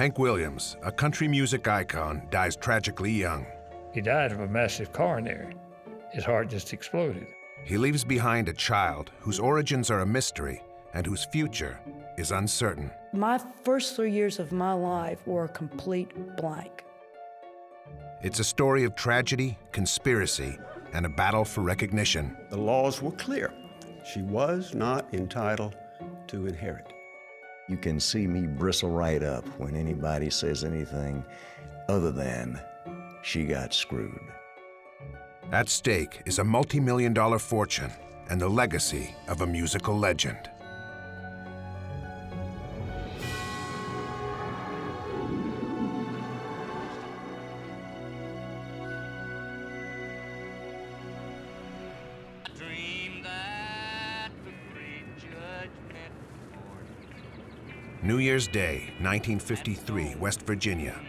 Hank Williams, a country music icon, dies tragically young. He died of a massive coronary. His heart just exploded. He leaves behind a child whose origins are a mystery and whose future is uncertain. My first 3 years of my life were a complete blank. It's a story of tragedy, conspiracy, and a battle for recognition. The laws were clear. She was not entitled to inherit. You can see me bristle right up when anybody says anything other than, she got screwed. At stake is a multi-million-dollar fortune and the legacy of a musical legend. New Year's Day, 1953, West Virginia.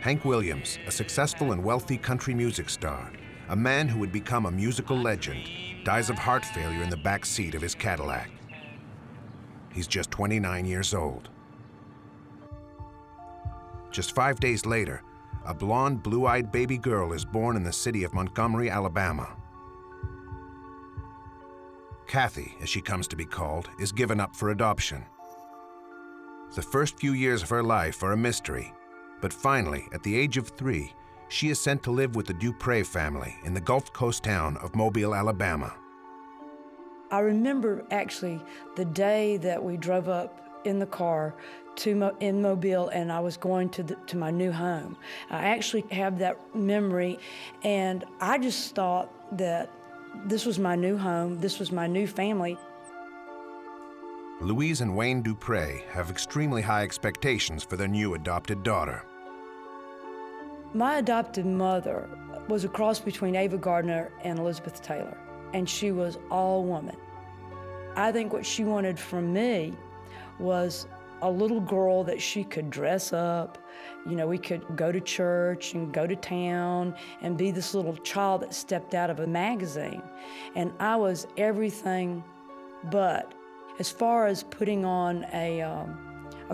Hank Williams, a successful and wealthy country music star, a man who would become a musical legend, dies of heart failure in the back seat of his Cadillac. He's just 29 years old. Just 5 days later, a blonde, blue-eyed baby girl is born in the city of Montgomery, Alabama. Kathy, as she comes to be called, is given up for adoption. The first few years of her life are a mystery, but finally, at the age of 3, she is sent to live with the Dupre family in the Gulf Coast town of Mobile, Alabama. I remember actually the day that we drove up in the car in Mobile and I was going to my new home. I actually have that memory, and I just thought that this was my new home, this was my new family. Louise and Wayne Dupre have extremely high expectations for their new adopted daughter. My adopted mother was a cross between Ava Gardner and Elizabeth Taylor, and she was all woman. I think what she wanted from me was a little girl that she could dress up. You know, we could go to church and go to town and be this little child that stepped out of a magazine. And I was everything but. As far as putting on a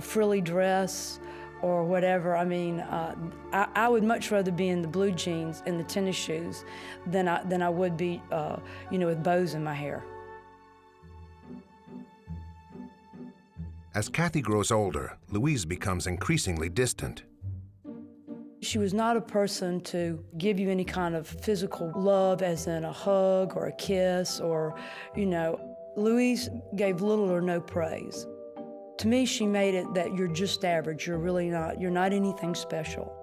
frilly dress or whatever, I mean, I would much rather be in the blue jeans and the tennis shoes than I would be, with bows in my hair. As Kathy grows older, Louise becomes increasingly distant. She was not a person to give you any kind of physical love, as in a hug or a kiss or, Louise gave little or no praise. To me, she made it that you're just average. You're not anything special.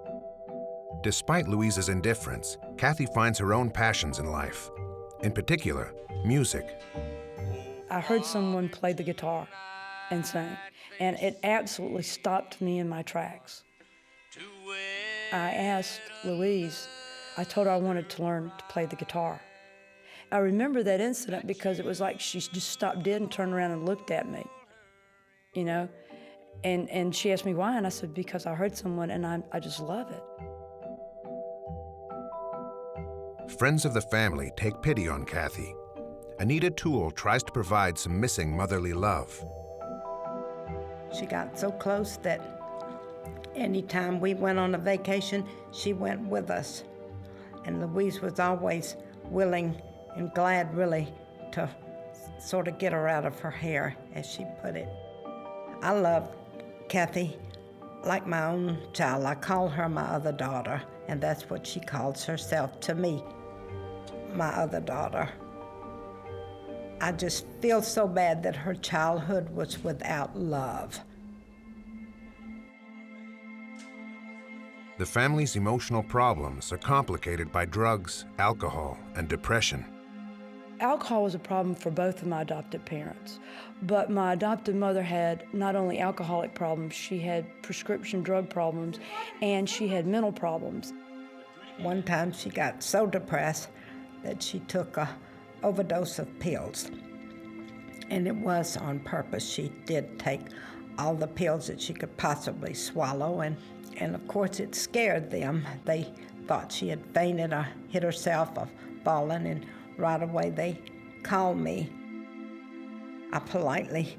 Despite Louise's indifference, Kathy finds her own passions in life. In particular, music. I heard someone play the guitar and sing, and it absolutely stopped me in my tracks. I asked Louise, I told her I wanted to learn to play the guitar. I remember that incident because it was like she just stopped dead and turned around and looked at me, and she asked me why, and I said, because I heard someone and I just love it. Friends of the family take pity on Kathy. Anita Toole tries to provide some missing motherly love. She got so close that anytime we went on a vacation, she went with us. And Louise was always willing and glad, really, to sort of get her out of her hair, as she put it. I love Kathy like my own child. I call her my other daughter, and that's what she calls herself to me, my other daughter. I just feel so bad that her childhood was without love. The family's emotional problems are complicated by drugs, alcohol, and depression. Alcohol was a problem for both of my adopted parents, but my adopted mother had not only alcoholic problems, she had prescription drug problems, and she had mental problems. One time she got so depressed that she took an overdose of pills, and it was on purpose. She did take all the pills that she could possibly swallow, and of course it scared them. They thought she had fainted or hit herself or fallen, and right away they called me. I politely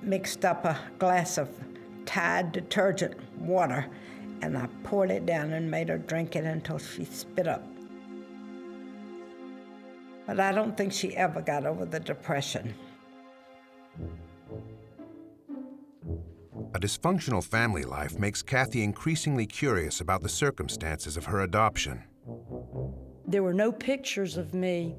mixed up a glass of Tide detergent water, and I poured it down and made her drink it until she spit up. But I don't think she ever got over the depression. A dysfunctional family life makes Kathy increasingly curious about the circumstances of her adoption. There were no pictures of me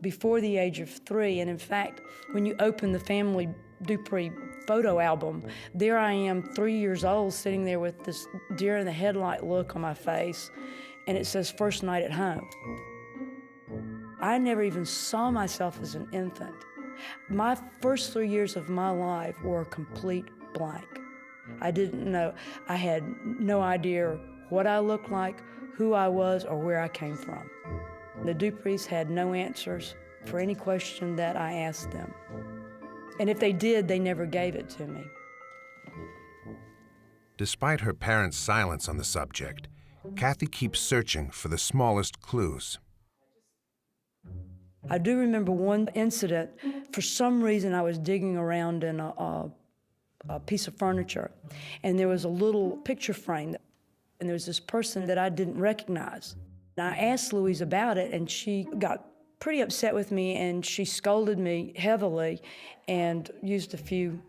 before the age of 3, and in fact, when you open the family Dupree photo album, there I am, 3 years old, sitting there with this deer in the headlight look on my face, and it says first night at home. I never even saw myself as an infant. My first 3 years of my life were a complete blank. I didn't know, I had no idea what I looked like, who I was, or where I came from. The Duprees had no answers for any question that I asked them. And if they did, they never gave it to me. Despite her parents' silence on the subject, Kathy keeps searching for the smallest clues. I do remember one incident. For some reason, I was digging around in a piece of furniture, and there was a little picture frame, and there was this person that I didn't recognize. And I asked Louise about it, and she got pretty upset with me, and she scolded me heavily and used a few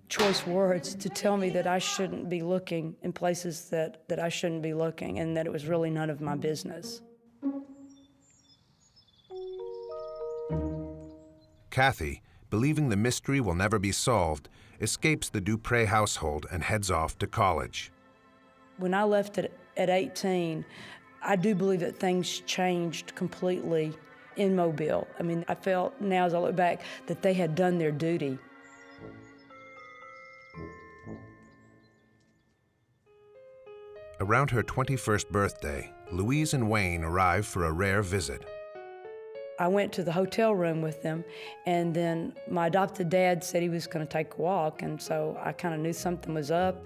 choice words to tell me that I shouldn't be looking in places that I shouldn't be looking, and that it was really none of my business. Kathy, believing the mystery will never be solved, escapes the Dupree household and heads off to college. When I left at 18, I do believe that things changed completely in Mobile. I mean, I felt now as I look back that they had done their duty. Around her 21st birthday, Louise and Wayne arrive for a rare visit. I went to the hotel room with them, and then my adopted dad said he was going to take a walk, and so I kind of knew something was up.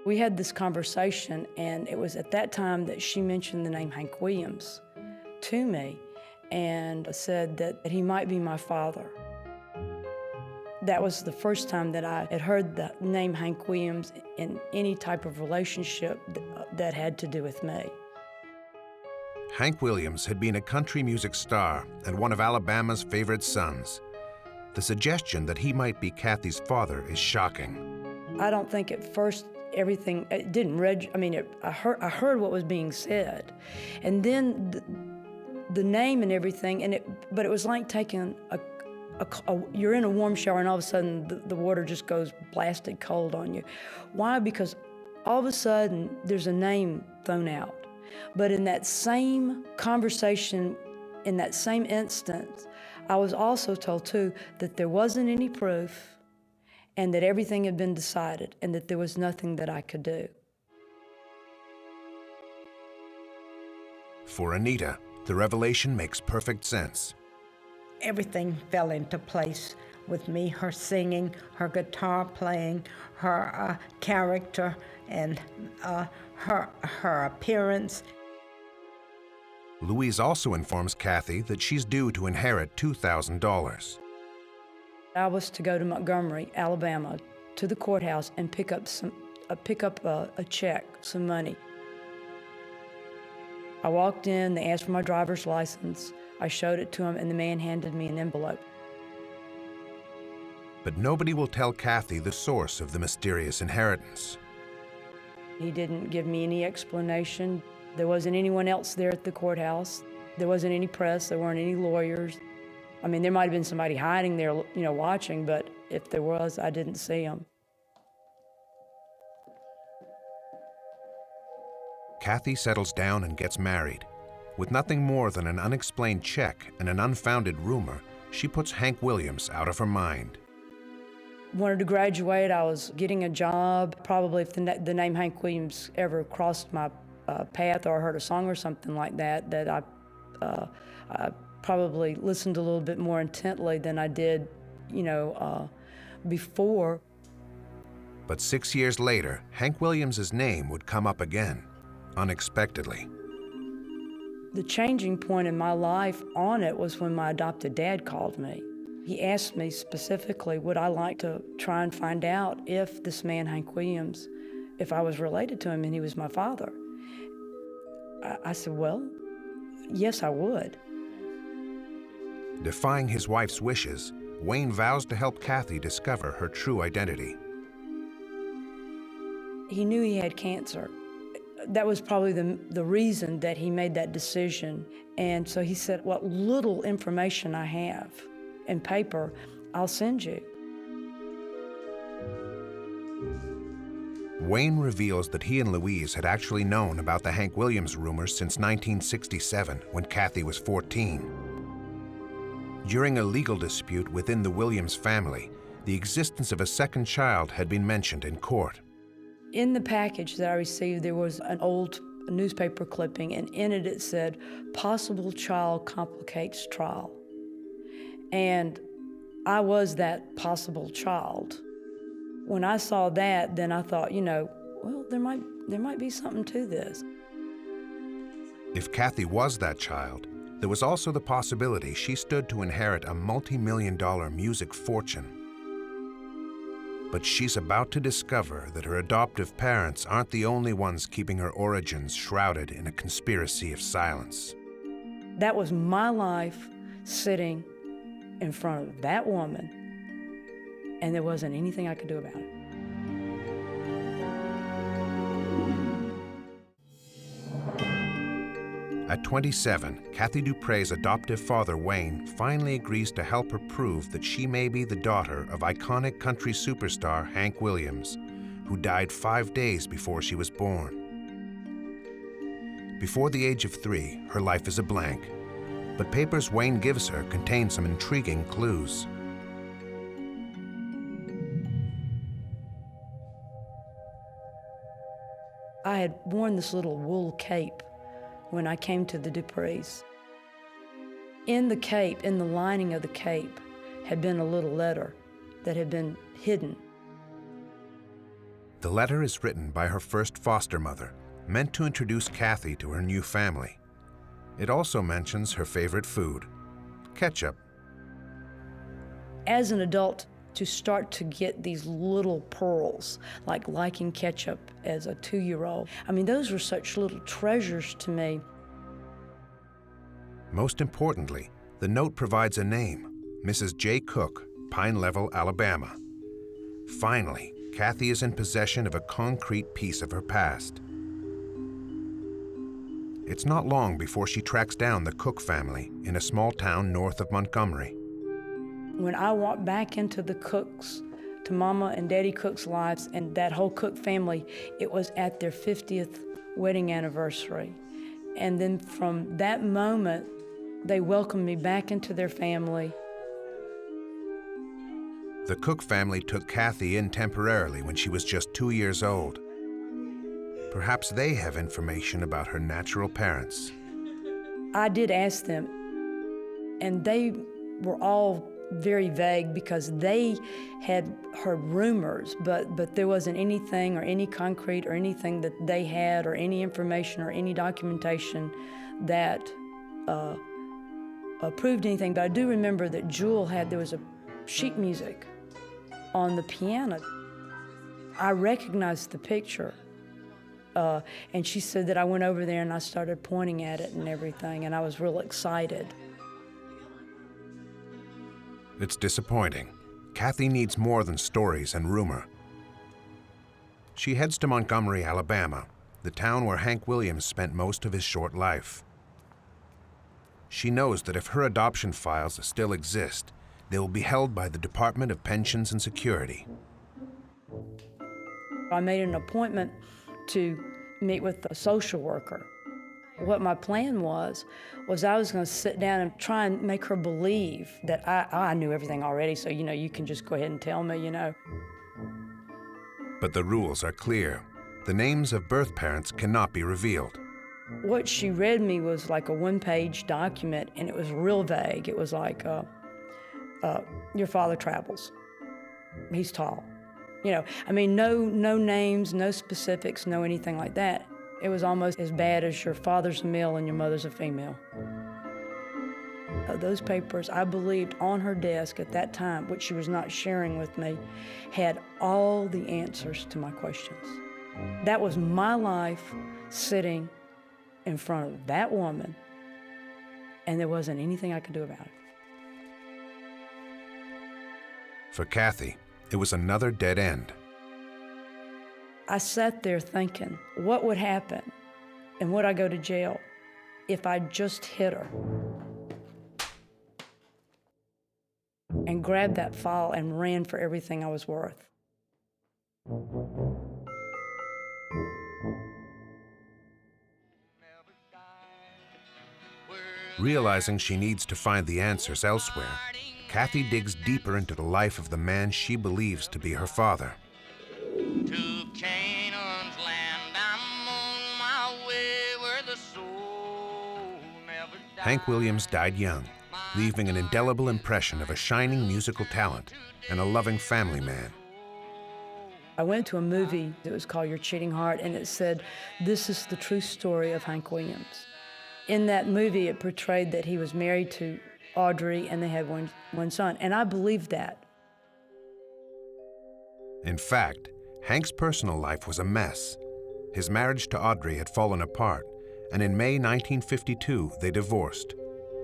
We had this conversation, and it was at that time that she mentioned the name Hank Williams to me and said that he might be my father. That was the first time that I had heard the name Hank Williams in any type of relationship that had to do with me. Hank Williams had been a country music star and one of Alabama's favorite sons. The suggestion that he might be Kathy's father is shocking. I don't think at first everything, it didn't I heard what was being said. And then the name and everything, but it was like taking you're in a warm shower and all of a sudden the water just goes blasted cold on you. Why? Because all of a sudden there's a name thrown out. But in that same conversation, in that same instance, I was also told too that there wasn't any proof and that everything had been decided and that there was nothing that I could do. For Anita, the revelation makes perfect sense. Everything fell into place with me, her singing, her guitar playing, her character, and her appearance. Louise also informs Kathy that she's due to inherit $2,000. I was to go to Montgomery, Alabama, to the courthouse and pick up a check, some money. I walked in, they asked for my driver's license. I showed it to him, and the man handed me an envelope. But nobody will tell Kathy the source of the mysterious inheritance. He didn't give me any explanation. There wasn't anyone else there at the courthouse. There wasn't any press. There weren't any lawyers. I mean, there might have been somebody hiding there, watching, but if there was, I didn't see him. Kathy settles down and gets married. With nothing more than an unexplained check and an unfounded rumor, she puts Hank Williams out of her mind. Wanted to graduate. I was getting a job. Probably if the name Hank Williams ever crossed my path or I heard a song or something like that, that I probably listened a little bit more intently than I did, before. But 6 years later, Hank Williams' name would come up again, unexpectedly. The changing point in my life on it was when my adopted dad called me. He asked me specifically, would I like to try and find out if this man, Hank Williams, if I was related to him and he was my father. I said, well, yes, I would. Defying his wife's wishes, Wayne vows to help Kathy discover her true identity. He knew he had cancer. That was probably the reason that he made that decision. And so he said, what little information I have in paper, I'll send you. Wayne reveals that he and Louise had actually known about the Hank Williams rumors since 1967, when Kathy was 14. During a legal dispute within the Williams family, the existence of a second child had been mentioned in court. In the package that I received, there was an old newspaper clipping, and in it it said, possible child complicates trial. And I was that possible child. When I saw that, then I thought, well, there might be something to this. If Kathy was that child, there was also the possibility she stood to inherit a multi-million-dollar music fortune. But she's about to discover that her adoptive parents aren't the only ones keeping her origins shrouded in a conspiracy of silence. That was my life sitting in front of that woman, and there wasn't anything I could do about it. At 27, Kathy Dupre's adoptive father, Wayne, finally agrees to help her prove that she may be the daughter of iconic country superstar Hank Williams, who died 5 days before she was born. Before the age of 3, her life is a blank, but papers Wayne gives her contain some intriguing clues. I had worn this little wool cape when I came to the Dupre's. In the cape, in the lining of the cape, had been a little letter that had been hidden. The letter is written by her first foster mother, meant to introduce Kathy to her new family. It also mentions her favorite food, ketchup. As an adult, to start to get these little pearls, like liking ketchup as a 2-year-old. I mean, those were such little treasures to me. Most importantly, the note provides a name, Mrs. J. Cook, Pine Level, Alabama. Finally, Kathy is in possession of a concrete piece of her past. It's not long before she tracks down the Cook family in a small town north of Montgomery. When I walked back into the Cooks, to Mama and Daddy Cook's lives, and that whole Cook family, it was at their 50th wedding anniversary. And then from that moment, they welcomed me back into their family. The Cook family took Kathy in temporarily when she was just 2 years old. Perhaps they have information about her natural parents. I did ask them, and they were all very vague because they had heard rumors, but there wasn't anything or any concrete or anything that they had or any information or any documentation that proved anything. But I do remember that Jewel there was a sheet music on the piano. I recognized the picture. And she said that I went over there and I started pointing at it and everything, and I was real excited. It's disappointing. Kathy needs more than stories and rumor. She heads to Montgomery, Alabama, the town where Hank Williams spent most of his short life. She knows that if her adoption files still exist, they will be held by the Department of Pensions and Security. I made an appointment to meet with a social worker. What my plan was I was going to sit down and try and make her believe that I knew everything already, so, you can just go ahead and tell me, But the rules are clear. The names of birth parents cannot be revealed. What she read me was like a one-page document, and it was real vague. It was like, your father travels. He's tall. No names, no specifics, no anything like that. It was almost as bad as your father's a male and your mother's a female. Those papers, I believed, on her desk at that time, which she was not sharing with me, had all the answers to my questions. That was my life sitting in front of that woman, and there wasn't anything I could do about it. For Kathy, it was another dead end. I sat there thinking, what would happen, and would I go to jail if I just hit her and grabbed that file and ran for everything I was worth? Realizing she needs to find the answers elsewhere, Kathy digs deeper into the life of the man she believes to be her father. To Canaan's land, I'm on my way where the soul never dies. Hank Williams died young, leaving an indelible impression of a shining musical talent and a loving family man. I went to a movie that was called Your Cheating Heart, and it said, this is the true story of Hank Williams. In that movie, it portrayed that he was married to Audrey and they had one son, and I believed that. In fact, Hank's personal life was a mess. His marriage to Audrey had fallen apart, and in May 1952, they divorced,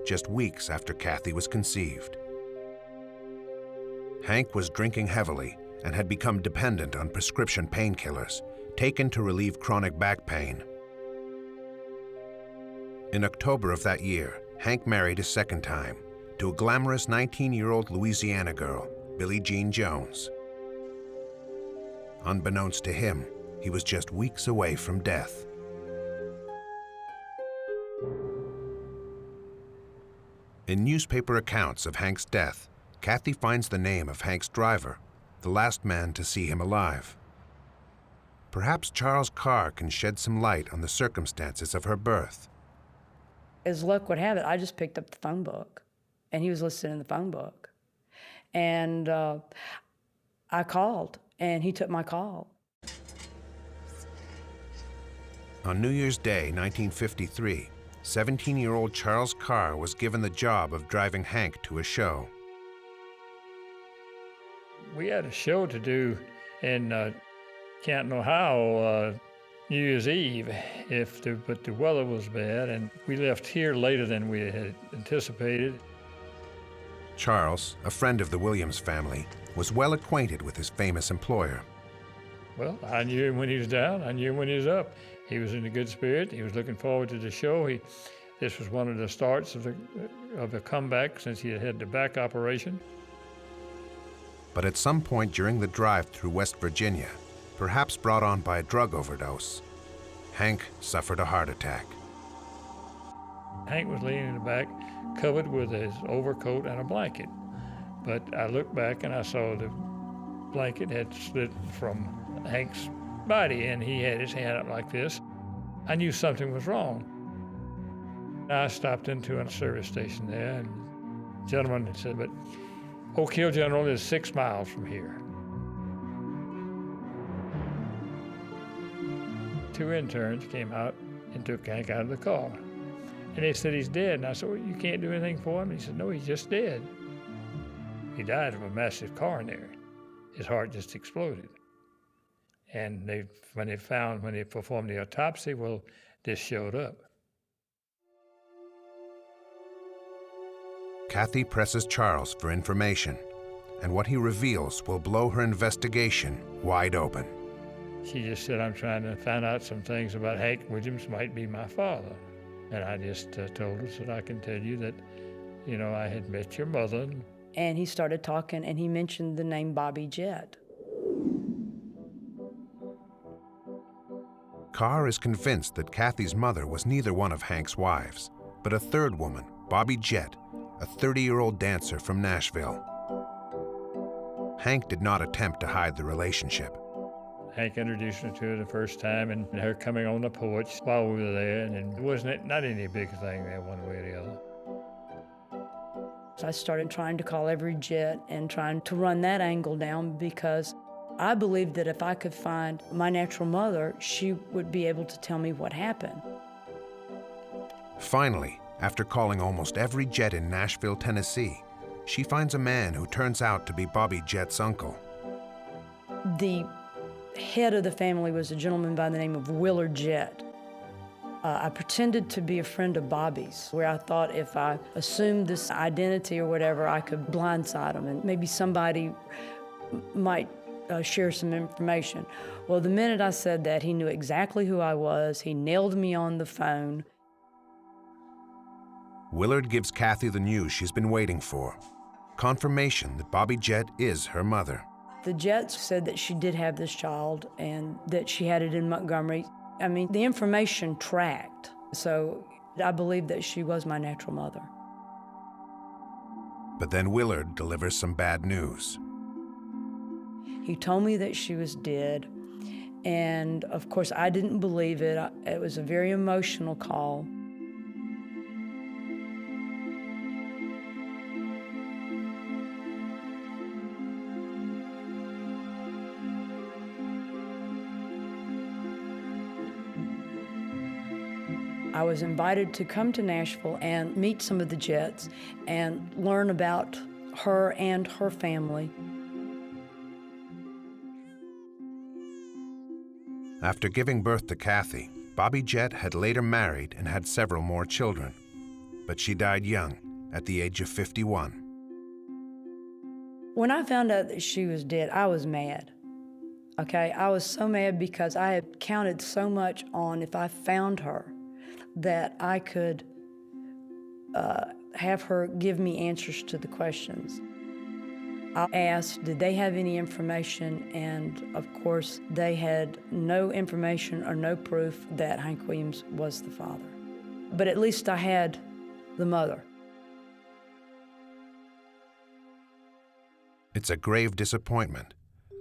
just weeks after Kathy was conceived. Hank was drinking heavily and had become dependent on prescription painkillers, taken to relieve chronic back pain. In October of that year, Hank married a second time to a glamorous 19-year-old Louisiana girl, Billie Jean Jones. Unbeknownst to him, he was just weeks away from death. In newspaper accounts of Hank's death, Kathy finds the name of Hank's driver, the last man to see him alive. Perhaps Charles Carr can shed some light on the circumstances of her birth. As luck would have it, I just picked up the phone book, and he was listed in the phone book. And I called, and he took my call. On New Year's Day, 1953, 17-year-old Charles Carr was given the job of driving Hank to a show. We had a show to do in Canton, Ohio, New Year's Eve, but the weather was bad, and we left here later than we had anticipated. Charles, a friend of the Williams family, was well acquainted with his famous employer. Well, I knew him when he was down. I knew him when he was up. He was in a good spirit. He was looking forward to the show. This was one of the starts of the comeback since he had had the back operation. But at some point during the drive through West Virginia, perhaps brought on by a drug overdose, Hank suffered a heart attack. Hank was laying in the back, covered with his overcoat and a blanket. But I looked back and I saw the blanket had slid from Hank's body, and he had his hand up like this. I knew something was wrong. I stopped into a service station there, and the gentleman had said, but Oak Hill General is 6 miles from here. 2 interns came out and took Hank out of the car. And they said, he's dead. And I said, well, you can't do anything for him? And he said, no, he's just dead. He died of a massive coronary. His heart just exploded. And when they performed the autopsy, well, this showed up. Kathy presses Charles for information, and what he reveals will blow her investigation wide open. She just said, I'm trying to find out some things about Hank Williams might be my father. And I just told her that I can tell you that, I had met your mother. And he started talking, and he mentioned the name Bobby Jett. Carr is convinced that Kathy's mother was neither one of Hank's wives, but a third woman, Bobby Jett, a 30-year-old dancer from Nashville. Hank did not attempt to hide the relationship. Hank introduced me to her the first time, and her coming on the porch while we were there, and it wasn't not any big thing there one way or the other. So I started trying to call every Jett and trying to run that angle down, because I believed that if I could find my natural mother, she would be able to tell me what happened. Finally, After calling almost every jet in Nashville, Tennessee, she finds a man who turns out to be Bobby Jett's uncle. The head of the family was a gentleman by the name of Willard Jett. I pretended to be a friend of Bobby's, where I thought if I assumed this identity or whatever, I could blindside him and maybe somebody might share some information. Well, the minute I said that, he knew exactly who I was. He nailed me on the phone. Willard gives Kathy the news she's been waiting for. Confirmation that Bobby Jett is her mother. The Jetts said that she did have this child and that she had it in Montgomery. I mean, the information tracked, so I believe that she was my natural mother. But then Willard delivers some bad news. He told me that she was dead, and of course I didn't believe it. It was a very emotional call. I was invited to come to Nashville and meet some of the Jetts and learn about her and her family. After giving birth to Kathy, Bobby Jett had later married and had several more children. But she died young, at the age of 51. When I found out that she was dead, I was mad. Okay, I was so mad because I had counted so much on if I found her that I could have her give me answers to the questions. I asked, did they have any information? And of course, they had no information or no proof that Hank Williams was the father. But at least I had the mother. It's a grave disappointment,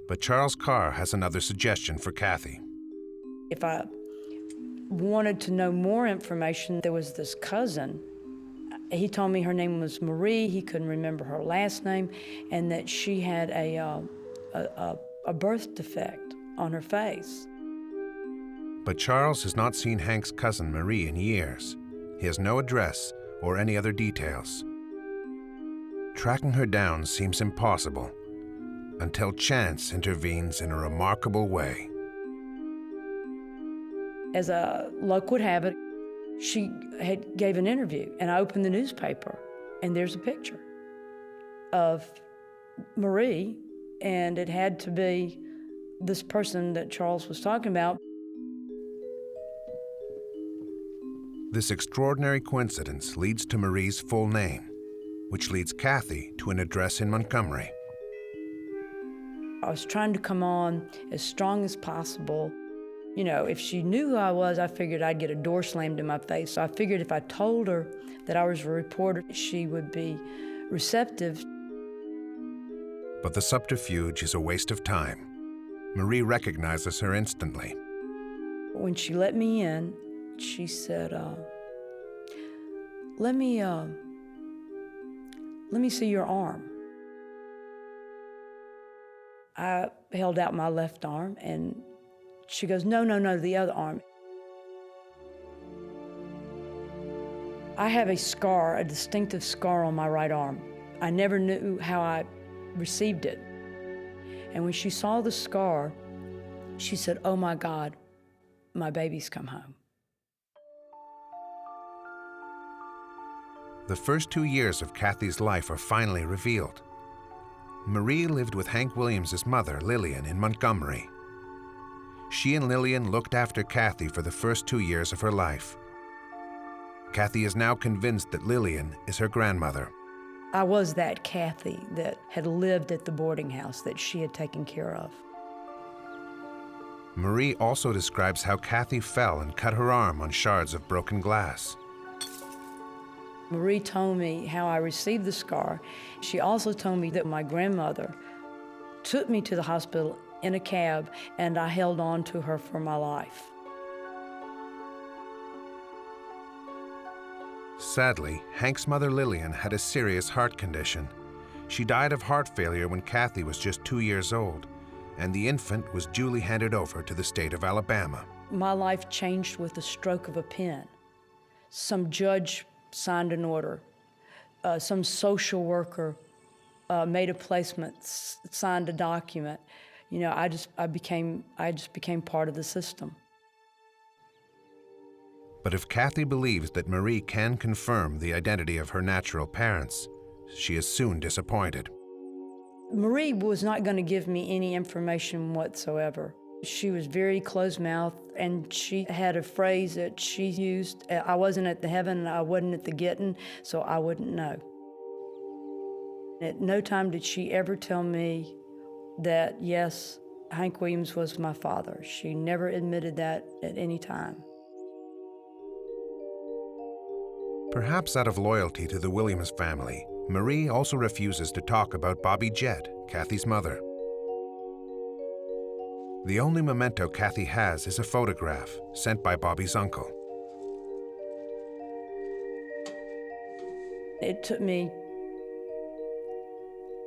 but Charles Carr has another suggestion for Kathy. If I wanted to know more information, there was this cousin. He told me her name was Marie. He couldn't remember her last name, and that she had a birth defect on her face. But Charles has not seen Hank's cousin Marie in years. He has no address or any other details. Tracking her down seems impossible until chance intervenes in a remarkable way. As luck would have it, she gave an interview, and I opened the newspaper, and there's a picture of Marie, and it had to be this person that Charles was talking about. This extraordinary coincidence leads to Marie's full name, which leads Kathy to an address in Montgomery. I was trying to come on as strong as possible. You know, if she knew who I was, I figured I'd get a door slammed in my face. So I figured if I told her that I was a reporter, she would be receptive. But the subterfuge is a waste of time. Marie recognizes her instantly. When she let me in, she said, let me see your arm. I held out my left arm, and she goes, no, the other arm. I have a scar, a distinctive scar on my right arm. I never knew how I received it. And when she saw the scar, she said, oh my God, my baby's come home. The first 2 years of Kathy's life are finally revealed. Marie lived with Hank Williams' mother, Lillian, in Montgomery. She and Lillian looked after Kathy for the first 2 years of her life. Kathy is now convinced that Lillian is her grandmother. I was that Kathy that had lived at the boarding house that she had taken care of. Marie also describes how Kathy fell and cut her arm on shards of broken glass. Marie told me how I received the scar. She also told me that my grandmother took me to the hospital in a cab, and I held on to her for my life. Sadly, Hank's mother Lillian had a serious heart condition. She died of heart failure when Kathy was just 2 years old, and the infant was duly handed over to the state of Alabama. My life changed with the stroke of a pen. Some judge signed an order. Some social worker made a placement, signed a document. You know, I just became part of the system. But if Kathy believes that Marie can confirm the identity of her natural parents, she is soon disappointed. Marie was not going to give me any information whatsoever. She was very closed-mouthed, and she had a phrase that she used, I wasn't at the heaven and I wasn't at the getting, so I wouldn't know. At no time did she ever tell me that, yes, Hank Williams was my father. She never admitted that at any time. Perhaps out of loyalty to the Williams family, Marie also refuses to talk about Bobby Jett, Kathy's mother. The only memento Kathy has is a photograph sent by Bobby's uncle. It took me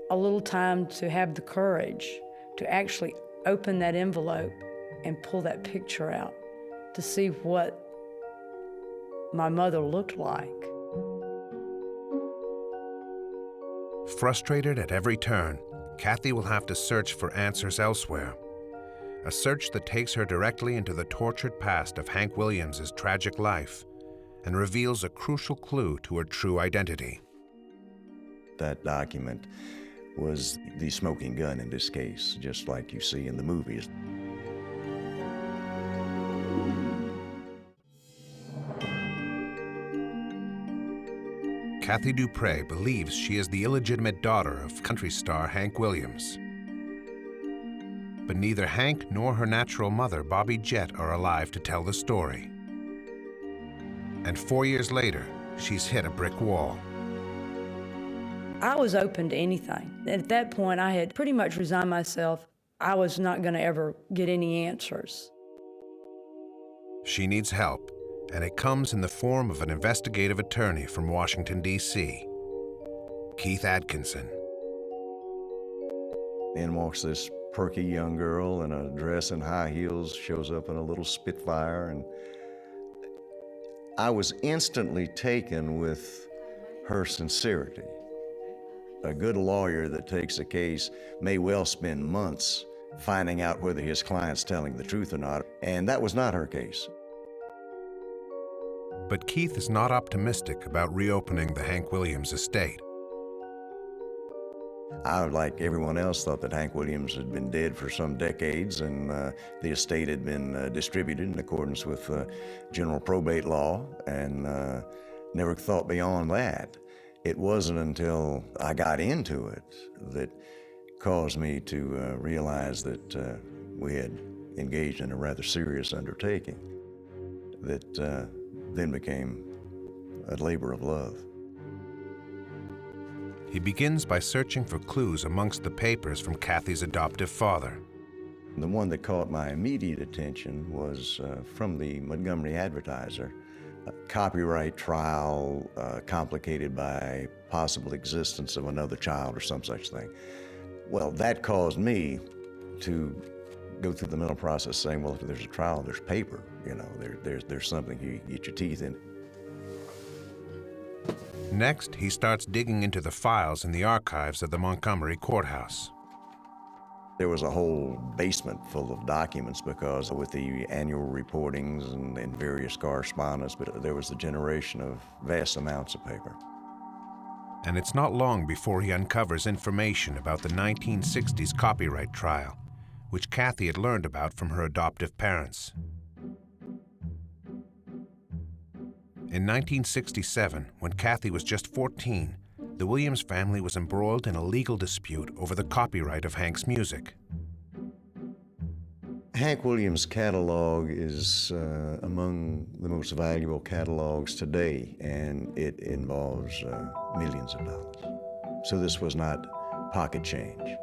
a little time to have the courage to actually open that envelope and pull that picture out to see what my mother looked like. Frustrated at every turn, Kathy will have to search for answers elsewhere. A search that takes her directly into the tortured past of Hank Williams' tragic life and reveals a crucial clue to her true identity. That document was the smoking gun in this case, just like you see in the movies. Kathy Dupre believes she is the illegitimate daughter of country star Hank Williams. But neither Hank nor her natural mother, Bobby Jett, are alive to tell the story. And 4 years later, she's hit a brick wall. I was open to anything. At that point, I had pretty much resigned myself. I was not going to ever get any answers. She needs help, and it comes in the form of an investigative attorney from Washington, D.C., Keith Atkinson. In walks this perky young girl in a dress and high heels, shows up in a little Spitfire, and I was instantly taken with her sincerity. A good lawyer that takes a case may well spend months finding out whether his client's telling the truth or not, and that was not her case. But Keith is not optimistic about reopening the Hank Williams estate. I, like everyone else, thought that Hank Williams had been dead for some decades, and the estate had been distributed in accordance with general probate law, and never thought beyond that. It wasn't until I got into it that caused me to realize that we had engaged in a rather serious undertaking that then became a labor of love. He begins by searching for clues amongst the papers from Kathy's adoptive father. The one that caught my immediate attention was from the Montgomery Advertiser, a copyright trial complicated by possible existence of another child or some such thing. Well, that caused me to go through the mental process saying, well, if there's a trial, there's paper, you know, there's something you get your teeth in. Next, he starts digging into the files in the archives of the Montgomery courthouse. There was a whole basement full of documents because with the annual reportings and various correspondence, but there was the generation of vast amounts of paper. And it's not long before he uncovers information about the 1960s copyright trial, which Kathy had learned about from her adoptive parents. In 1967, when Kathy was just 14, the Williams family was embroiled in a legal dispute over the copyright of Hank's music. Hank Williams' catalog is among the most valuable catalogs today, and it involves millions of dollars. So this was not pocket change.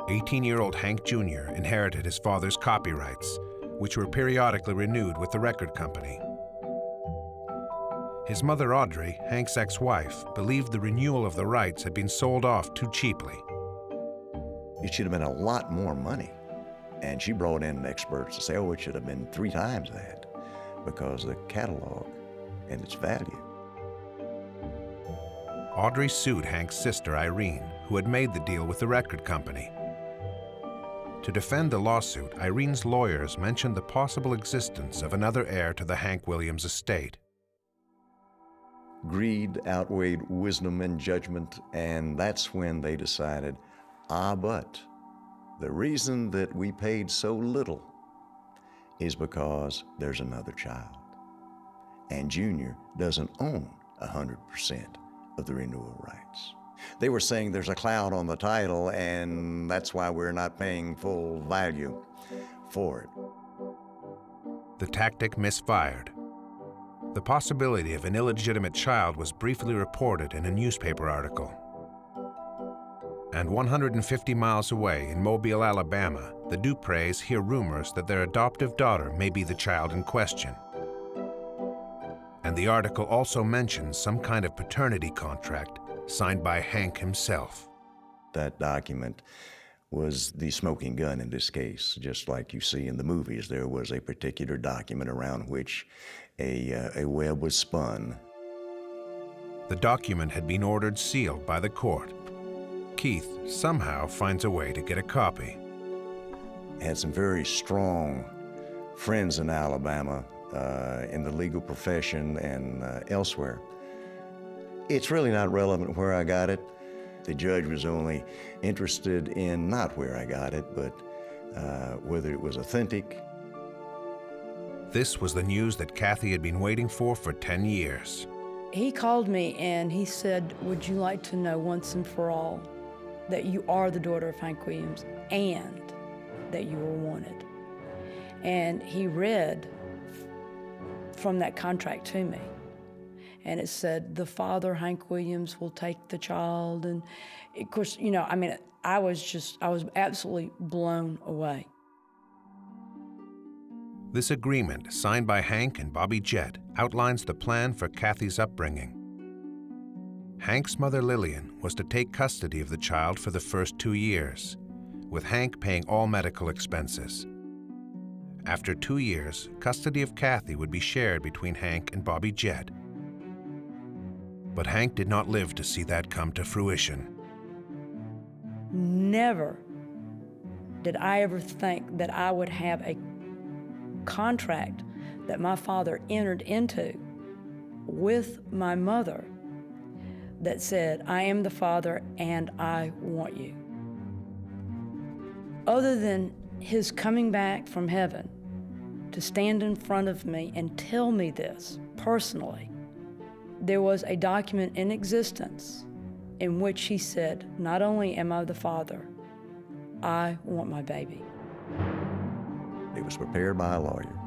18-year-old Hank Jr. inherited his father's copyrights, which were periodically renewed with the record company. His mother, Audrey, Hank's ex-wife, believed the renewal of the rights had been sold off too cheaply. It should have been a lot more money. And she brought in experts to say, oh, it should have been 3 times that, because the catalog and its value. Audrey sued Hank's sister, Irene, who had made the deal with the record company. To defend the lawsuit, Irene's lawyers mentioned the possible existence of another heir to the Hank Williams estate. Greed outweighed wisdom and judgment, and that's when they decided, but the reason that we paid so little is because there's another child. And Junior doesn't own 100% of the renewal rights. They were saying there's a cloud on the title, and that's why we're not paying full value for it. The tactic misfired. The possibility of an illegitimate child was briefly reported in a newspaper article. And 150 miles away in Mobile, Alabama, the Dupreys hear rumors that their adoptive daughter may be the child in question. And the article also mentions some kind of paternity contract signed by Hank himself. That document was the smoking gun in this case. Just like you see in the movies, there was a particular document around which a web was spun. The document had been ordered sealed by the court. Keith somehow finds a way to get a copy. Had some very strong friends in Alabama, in the legal profession and elsewhere. It's really not relevant where I got it. The judge was only interested in not where I got it, but whether it was authentic. This was the news that Kathy had been waiting for 10 years. He called me and he said, would you like to know once and for all that you are the daughter of Hank Williams and that you were wanted? And he read from that contract to me. And it said, the father, Hank Williams, will take the child. And of course, you know, I mean, I was absolutely blown away. This agreement, signed by Hank and Bobby Jett, outlines the plan for Kathy's upbringing. Hank's mother, Lillian, was to take custody of the child for the first 2 years, with Hank paying all medical expenses. After 2 years, custody of Kathy would be shared between Hank and Bobby Jett. But Hank did not live to see that come to fruition. Never did I ever think that I would have a contract that my father entered into with my mother that said, I am the father and I want you. Other than his coming back from heaven to stand in front of me and tell me this personally, there was a document in existence in which he said, not only am I the father, I want my baby. It was prepared by a lawyer.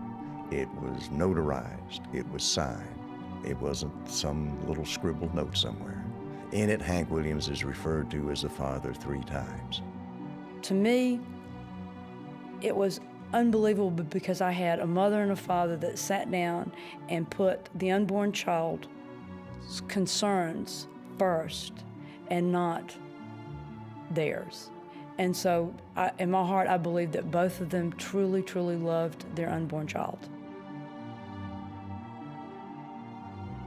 It was notarized. It was signed. It wasn't some little scribbled note somewhere. In it, Hank Williams is referred to as the father 3 times. To me, it was unbelievable because I had a mother and a father that sat down and put the unborn child's concerns first and not theirs. And so, in my heart, I believe that both of them truly, truly loved their unborn child.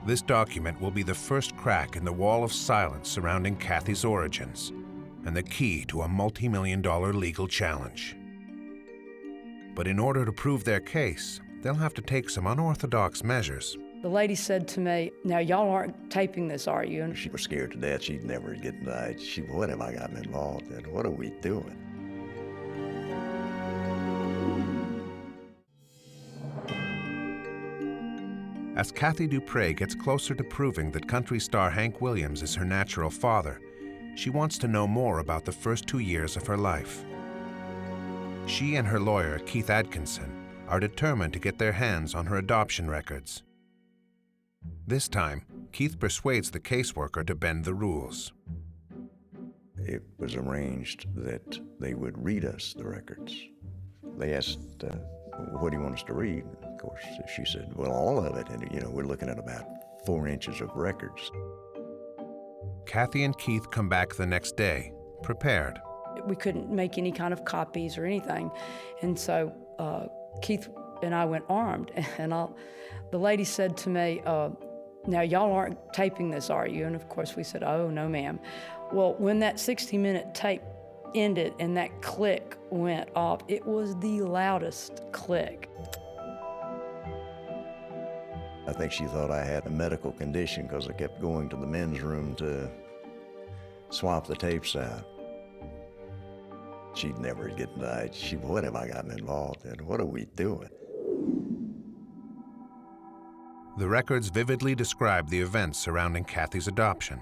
This document will be the first crack in the wall of silence surrounding Kathy's origins and the key to a multi-million-dollar legal challenge. But in order to prove their case, they'll have to take some unorthodox measures. The lady said to me, now y'all aren't taping this, are you? And She was scared to death. She'd never get died. What have I gotten involved in? What are we doing? As Kathy Duprey gets closer to proving that country star Hank Williams is her natural father, she wants to know more about the first 2 years of her life. She and her lawyer, Keith Atkinson, are determined to get their hands on her adoption records. This time, Keith persuades the caseworker to bend the rules. It was arranged that they would read us the records. They asked, what do you want us to read? Of course, she said, well, all of it. And, we're looking at about 4 inches of records. Kathy and Keith come back the next day, prepared. we couldn't make any kind of copies or anything. And so Keith and I went armed. And the lady said to me, Now, y'all aren't taping this, are you? And of course we said, oh, no, ma'am. Well, when that 60-minute tape ended and that click went off, it was the loudest click. I think she thought I had a medical condition because I kept going to the men's room to swap the tapes out. She'd never get died. What have I gotten involved in? What are we doing? The records vividly describe the events surrounding Kathy's adoption.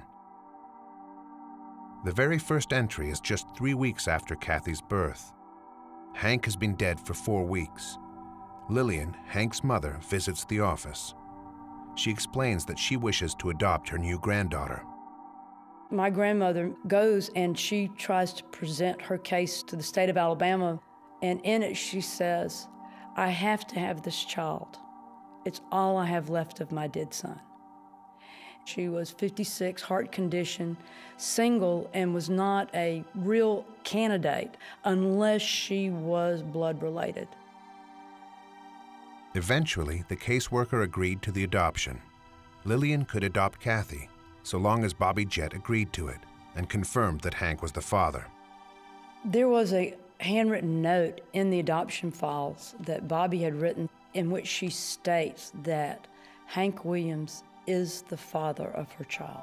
The very first entry is just 3 weeks after Kathy's birth. Hank has been dead for 4 weeks. Lillian, Hank's mother, visits the office. She explains that she wishes to adopt her new granddaughter. My grandmother goes and she tries to present her case to the state of Alabama, and in it she says, I have to have this child. It's all I have left of my dead son. She was 56, heart condition, single, and was not a real candidate unless she was blood related. Eventually, the caseworker agreed to the adoption. Lillian could adopt Kathy, so long as Bobby Jett agreed to it and confirmed that Hank was the father. There was a handwritten note in the adoption files that Bobby had written in which she states that Hank Williams is the father of her child.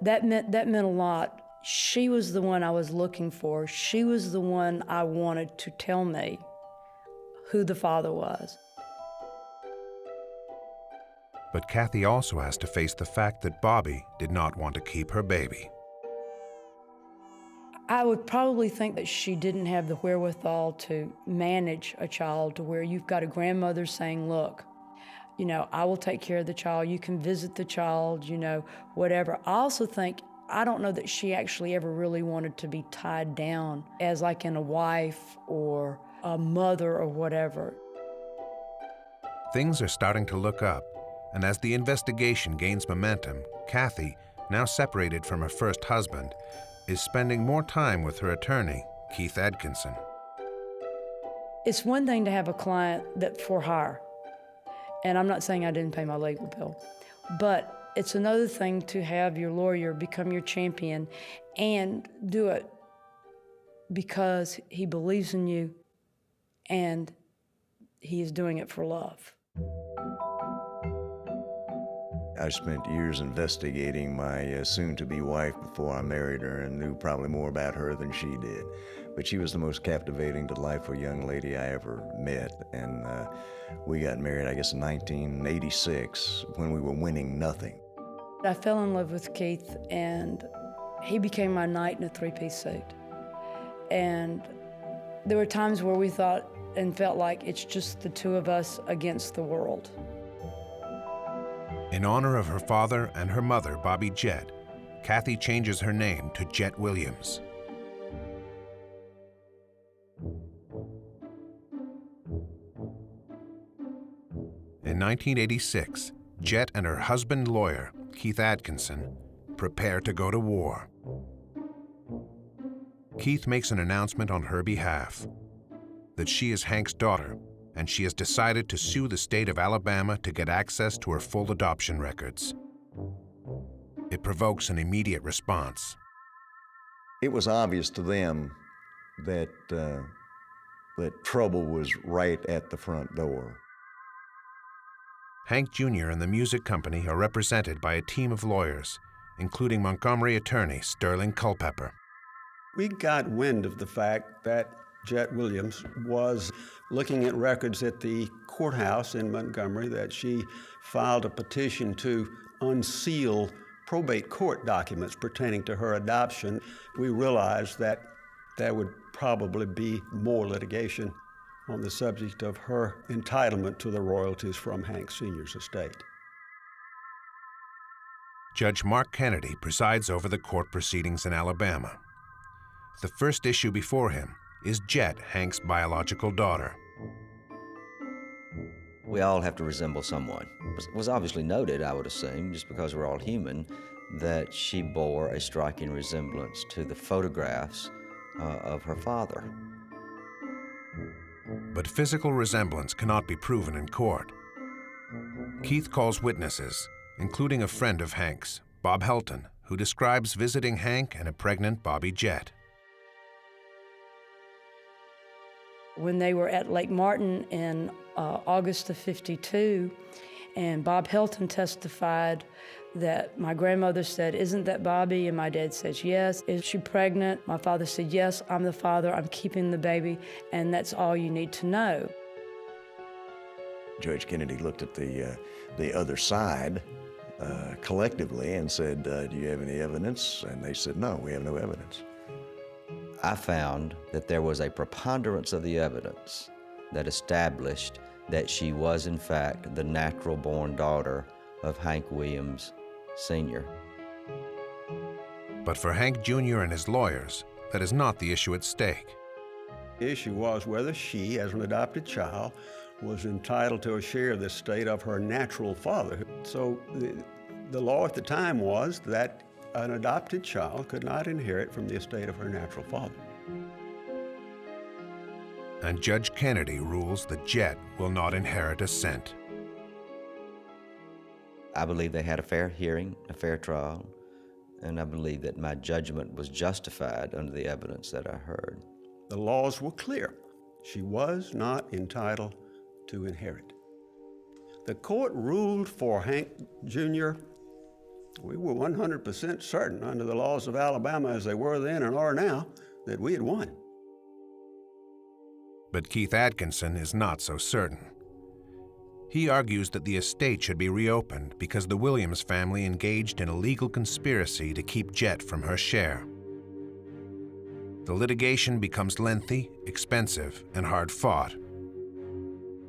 That meant a lot. She was the one I was looking for. She was the one I wanted to tell me who the father was. But Kathy also has to face the fact that Bobby did not want to keep her baby. I would probably think that she didn't have the wherewithal to manage a child to where you've got a grandmother saying, look, you know, I will take care of the child, you can visit the child, you know, whatever. I also think, I don't know that she actually ever really wanted to be tied down as like in a wife or a mother or whatever. Things are starting to look up, and as the investigation gains momentum, Kathy, now separated from her first husband, is spending more time with her attorney, Keith Atkinson. It's one thing to have a client that for hire, and I'm not saying I didn't pay my legal bill, but it's another thing to have your lawyer become your champion and do it because he believes in you and he is doing it for love. I spent years investigating my soon-to-be wife before I married her and knew probably more about her than she did. But she was the most captivating, delightful young lady I ever met. And we got married, I guess, in 1986 when we were winning nothing. I fell in love with Keith, and he became my knight in a three-piece suit. And there were times where we thought and felt like it's just the two of us against the world. In honor of her father and her mother, Bobby Jett, Kathy changes her name to Jett Williams. In 1986, Jett and her husband lawyer, Keith Atkinson, prepare to go to war. Keith makes an announcement on her behalf that she is Hank's daughter, and she has decided to sue the state of Alabama to get access to her full adoption records. It provokes an immediate response. It was obvious to them that trouble was right at the front door. Hank Jr. and the music company are represented by a team of lawyers, including Montgomery attorney Sterling Culpepper. We got wind of the fact that Jett Williams was looking at records at the courthouse in Montgomery, that she filed a petition to unseal probate court documents pertaining to her adoption. We realized that there would probably be more litigation on the subject of her entitlement to the royalties from Hank Sr.'s estate. Judge Mark Kennedy presides over the court proceedings in Alabama. The first issue before him is Jett, Hank's biological daughter. We all have to resemble someone. It was obviously noted, I would assume, just because we're all human, that she bore a striking resemblance to the photographs of her father. But physical resemblance cannot be proven in court. Keith calls witnesses, including a friend of Hank's, Bob Helton, who describes visiting Hank and a pregnant Bobby Jett. When they were at Lake Martin in August of '52, and Bob Helton testified that my grandmother said, "Isn't that Bobby?" And my dad says, "Yes." "Is she pregnant?" My father said, "Yes, I'm the father. I'm keeping the baby, and that's all you need to know." Judge Kennedy looked at the other side collectively and said, "Do you have any evidence?" And they said, "No, we have no evidence." I found that there was a preponderance of the evidence that established that she was, in fact, the natural-born daughter of Hank Williams, Sr. But for Hank Jr. and his lawyers, that is not the issue at stake. The issue was whether she, as an adopted child, was entitled to a share of the estate of her natural father. So the law at the time was that an adopted child could not inherit from the estate of her natural father. And Judge Kennedy rules that Jett will not inherit a cent. I believe they had a fair hearing, a fair trial, and I believe that my judgment was justified under the evidence that I heard. The laws were clear. She was not entitled to inherit. The court ruled for Hank Jr. We were 100% certain under the laws of Alabama as they were then and are now that we had won. But Keith Atkinson is not so certain. He argues that the estate should be reopened because the Williams family engaged in a legal conspiracy to keep Jett from her share. The litigation becomes lengthy, expensive, and hard-fought.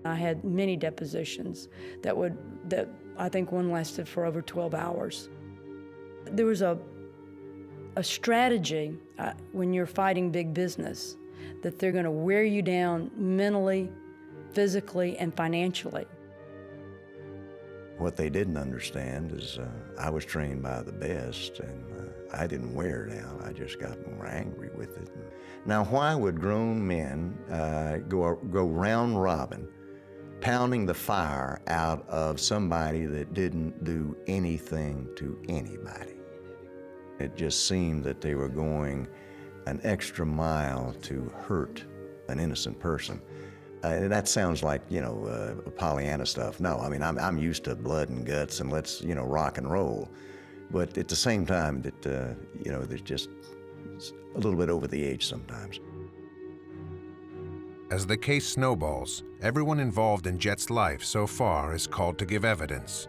I had many depositions that I think one lasted for over 12 hours. There was a strategy when you're fighting big business that they're going to wear you down mentally, physically, and financially. What they didn't understand is I was trained by the best, and I didn't wear down. I just got more angry with it. Now, why would grown men go round robin, pounding the fire out of somebody that didn't do anything to anybody? It just seemed that they were going an extra mile to hurt an innocent person. That sounds like, Pollyanna stuff. No, I mean, I'm used to blood and guts and let's, rock and roll. But at the same time, that, there's just a little bit over the edge sometimes. As the case snowballs, everyone involved in Jett's life so far is called to give evidence,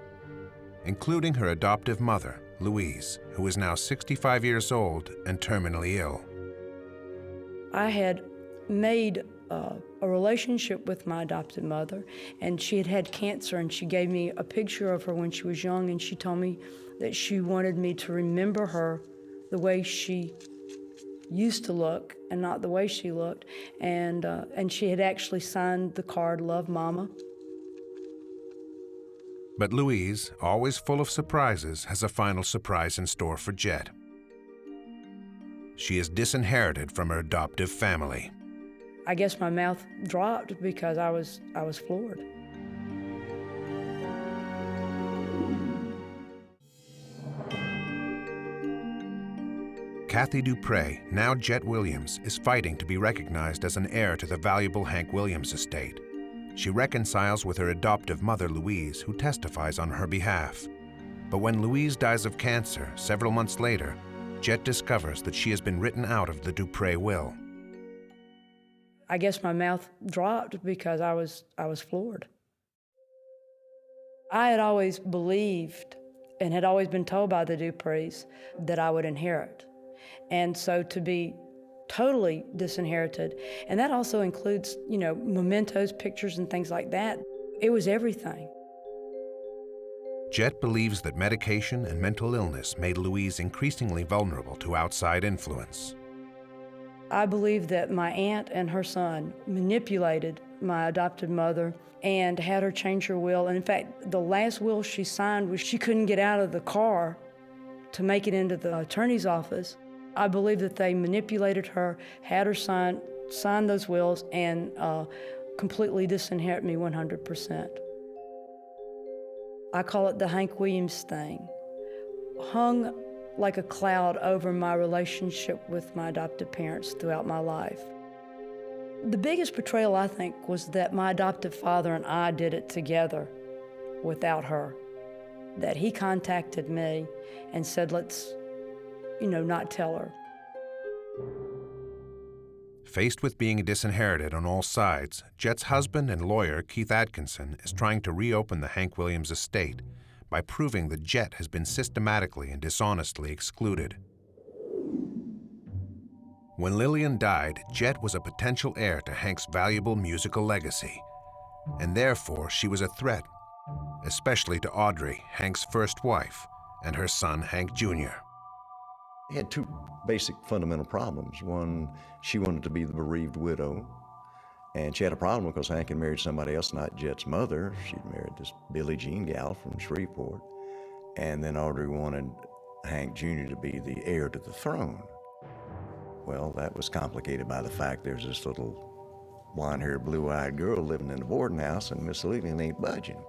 including her adoptive mother, Louise, who is now 65 years old and terminally ill. I had made a relationship with my adopted mother, and she had had cancer, and she gave me a picture of her when she was young, and she told me that she wanted me to remember her the way she used to look and not the way she looked, and she had actually signed the card, "Love, Mama." But Louise, always full of surprises, has a final surprise in store for Jett. She is disinherited from her adoptive family. I guess my mouth dropped because I was floored. Kathy Dupre, now Jett Williams, is fighting to be recognized as an heir to the valuable Hank Williams estate. She reconciles with her adoptive mother, Louise, who testifies on her behalf. But when Louise dies of cancer several months later, Jett discovers that she has been written out of the Dupre will. I guess my mouth dropped because I was floored. I had always believed and had always been told by the Dupres that I would inherit. And so to be totally disinherited, and that also includes, mementos, pictures, and things like that, it was everything. Jett believes that medication and mental illness made Louise increasingly vulnerable to outside influence. I believe that my aunt and her son manipulated my adopted mother and had her change her will. And in fact, the last will she signed was she couldn't get out of the car to make it into the attorney's office. I believe that they manipulated her, had her sign those wills, and completely disinherit me 100%. I call it the Hank Williams thing, hung like a cloud over my relationship with my adoptive parents throughout my life. The biggest betrayal, I think, was that my adoptive father and I did it together without her. That he contacted me and said, let's, not tell her. Faced with being disinherited on all sides, Jet's husband and lawyer, Keith Atkinson, is trying to reopen the Hank Williams estate by proving that Jet has been systematically and dishonestly excluded. When Lillian died, Jet was a potential heir to Hank's valuable musical legacy, and therefore she was a threat, especially to Audrey, Hank's first wife, and her son, Hank Jr. He had two basic fundamental problems. One, she wanted to be the bereaved widow, and she had a problem because Hank had married somebody else, not Jet's mother. She'd married this Billie Jean gal from Shreveport. And then Audrey wanted Hank Jr. to be the heir to the throne. Well, that was complicated by the fact there's this little blonde-haired, blue-eyed girl living in the boarding house, and Miss Lillian ain't budging.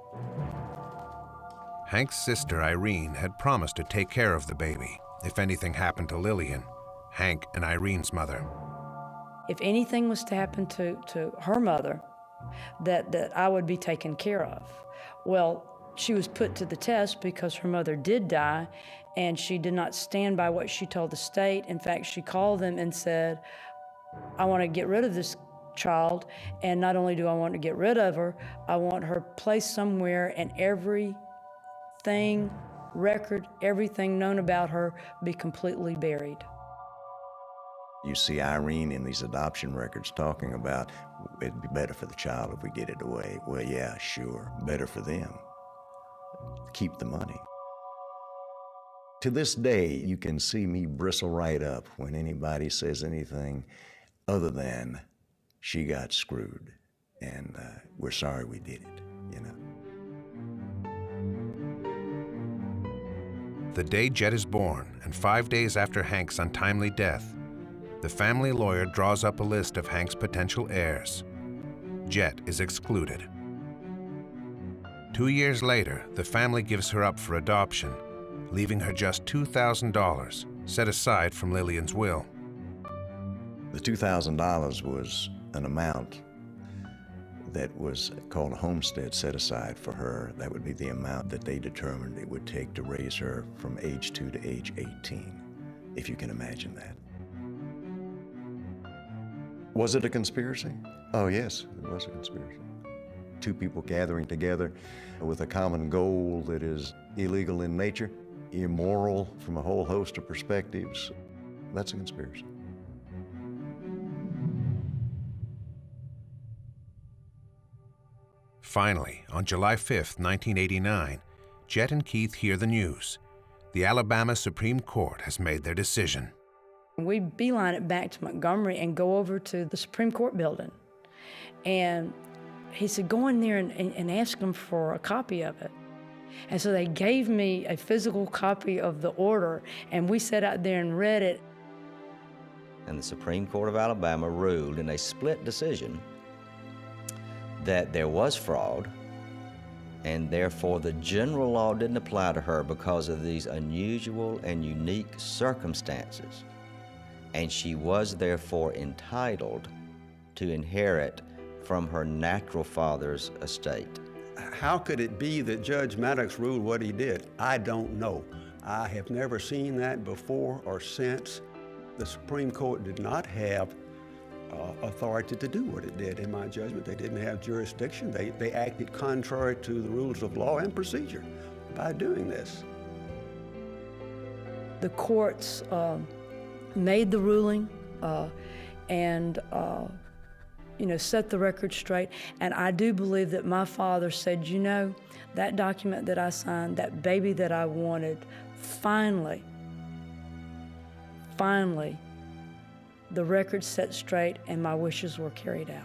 Hank's sister, Irene, had promised to take care of the baby if anything happened to Lillian, Hank and Irene's mother. If anything was to happen to her mother, that I would be taken care of. Well, she was put to the test because her mother did die, and she did not stand by what she told the state. In fact, she called them and said, I want to get rid of this child, and not only do I want to get rid of her, I want her placed somewhere and everything, record, everything known about her be completely buried. You see Irene in these adoption records talking about it'd be better for the child if we get it away. Well, yeah, sure, better for them. Keep the money. To this day, you can see me bristle right up when anybody says anything other than she got screwed, and we're sorry we did it, The day Jet is born, and 5 days after Hank's untimely death, the family lawyer draws up a list of Hank's potential heirs. Jet is excluded. 2 years later, the family gives her up for adoption, leaving her just $2,000 set aside from Lillian's will. The $2,000 was an amount that was called a homestead set aside for her. That would be the amount that they determined it would take to raise her from age 2 to age 18, if you can imagine that. Was it a conspiracy? Oh yes, it was a conspiracy. Two people gathering together with a common goal that is illegal in nature, immoral from a whole host of perspectives. That's a conspiracy. Finally, on July 5th, 1989, Jet and Keith hear the news. The Alabama Supreme Court has made their decision. We beeline it back to Montgomery and go over to the Supreme Court building. And he said, go in there and ask them for a copy of it. And so they gave me a physical copy of the order, and we sat out there and read it. And the Supreme Court of Alabama ruled in a split decision that there was fraud, and therefore the general law didn't apply to her because of these unusual and unique circumstances. And she was therefore entitled to inherit from her natural father's estate. How could it be that Judge Maddox ruled what he did? I don't know. I have never seen that before or since. The Supreme Court did not have authority to do what it did, in my judgment. They didn't have jurisdiction. They acted contrary to the rules of law and procedure by doing this. The courts made the ruling and set the record straight. And I do believe that my father said, that document that I signed, that baby that I wanted, finally, the record set straight and my wishes were carried out.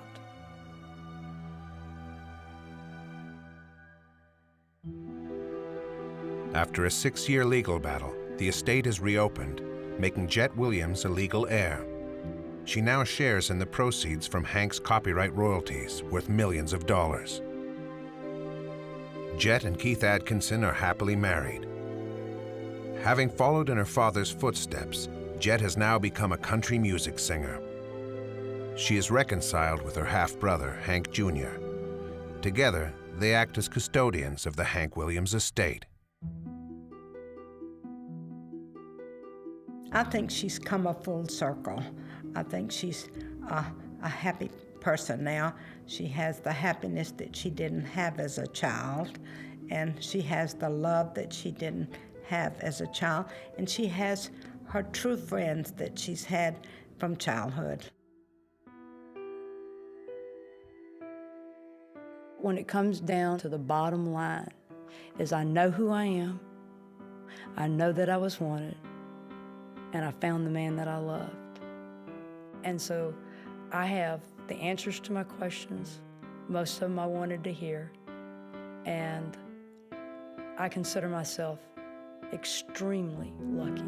After a 6-year legal battle, the estate is reopened, making Jet Williams a legal heir. She now shares in the proceeds from Hank's copyright royalties, worth millions of dollars. Jet and Keith Atkinson are happily married. Having followed in her father's footsteps, Jet has now become a country music singer. She is reconciled with her half-brother, Hank Jr. Together, they act as custodians of the Hank Williams estate. I think she's come a full circle. I think she's a happy person now. She has the happiness that she didn't have as a child, and she has the love that she didn't have as a child, and she has her true friends that she's had from childhood. When it comes down to the bottom line, is I know who I am, I know that I was wanted, and I found the man that I loved. And so I have the answers to my questions. Most of them I wanted to hear. And I consider myself extremely lucky.